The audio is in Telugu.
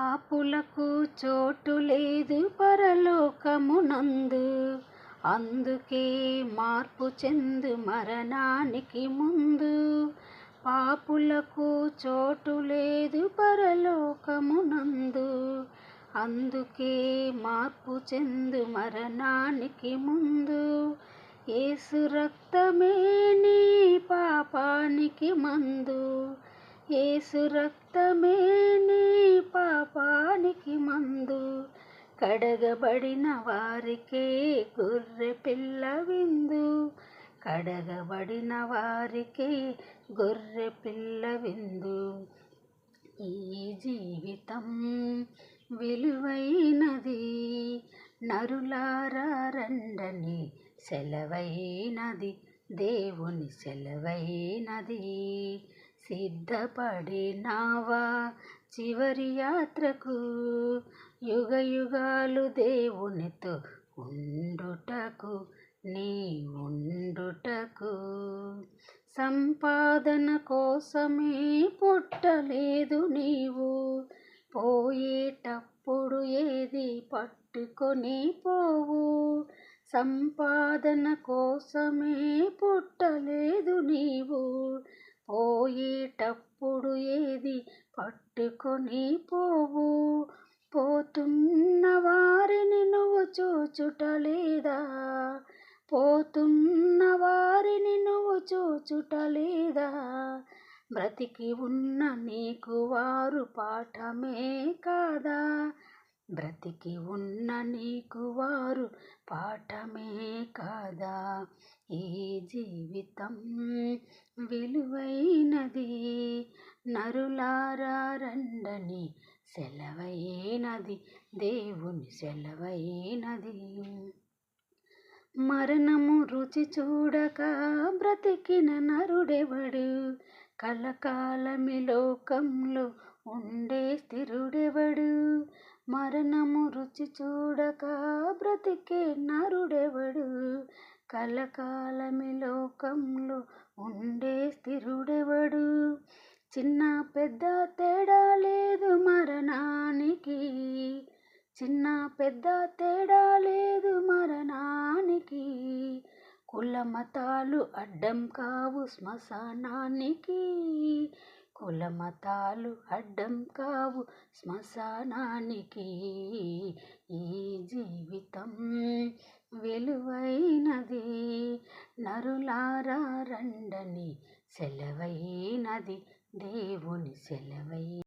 పాపులకు చోటు లేదు పరలోకమునందు, అందుకే మార్పు చెందు మరణానికి ముందు. పాపులకు చోటు లేదు పరలోకమునందు, అందుకే మార్పు చెందు మరణానికి ముందు. యేసు రక్తమే నీ పాపానికి మందు, యేసు రక్తమే నీ పాపానికి మందు. కడగబడిన వారికే గొర్రె పిల్ల విందు, కడగబడిన వారికే గొర్రె పిల్ల విందు. ఈ జీవితం విలువైనది, నరులారా రండని సెలవైనది, దేవుని సెలవైనది. సిద్ధపడినావా చివరి యాత్రకు, యుగ యుగాలు దేవునితో ఉండుటకు, నీ ఉండుటకు. సంపాదన కోసమే పుట్టలేదు నీవు, పోయేటప్పుడు ఏది పట్టుకొని పోవు. సంపాదన కోసమే పుట్టలేదు నీవు, పోయేటప్పుడు ఏది పట్టుకొని పోవు. పోతున్న వారిని నువ్వు చూచుటలేదా, పోతున్న వారిని నువ్వు చూచుటలేదా. బ్రతికి ఉన్న నీకు వారు పాఠమే కాదా, బ్రతికి ఉన్న నీకు వారు పాఠమే కాదా. ఈ జీవితం విలువైనది, నరులారా రండని సెలవైనది, దేవుని సెలవైనది. మరణము రుచి చూడక బ్రతికిన నరుడెవడు, కలకాలమి లోకంలో ఉండే స్థిరుడెవడు. మరణము రుచి చూడక బ్రతికే నరుడెవడు, కలకాలమి లోకంలో ఉండే స్థిరుడెవడు. చిన్న పెద్ద తేడా లేదు మరణానికి, చిన్న పెద్ద తేడా లేదు మరణానికి. కుల మతాలు అడ్డం కావు శ్మశానానికి, కుల మతాలు అడ్డం కావు శ్మశానానికి. ఈ జీవితం విలువైనది, నరులారా రండని సెలవైనది, దేవుని సెలవైనది.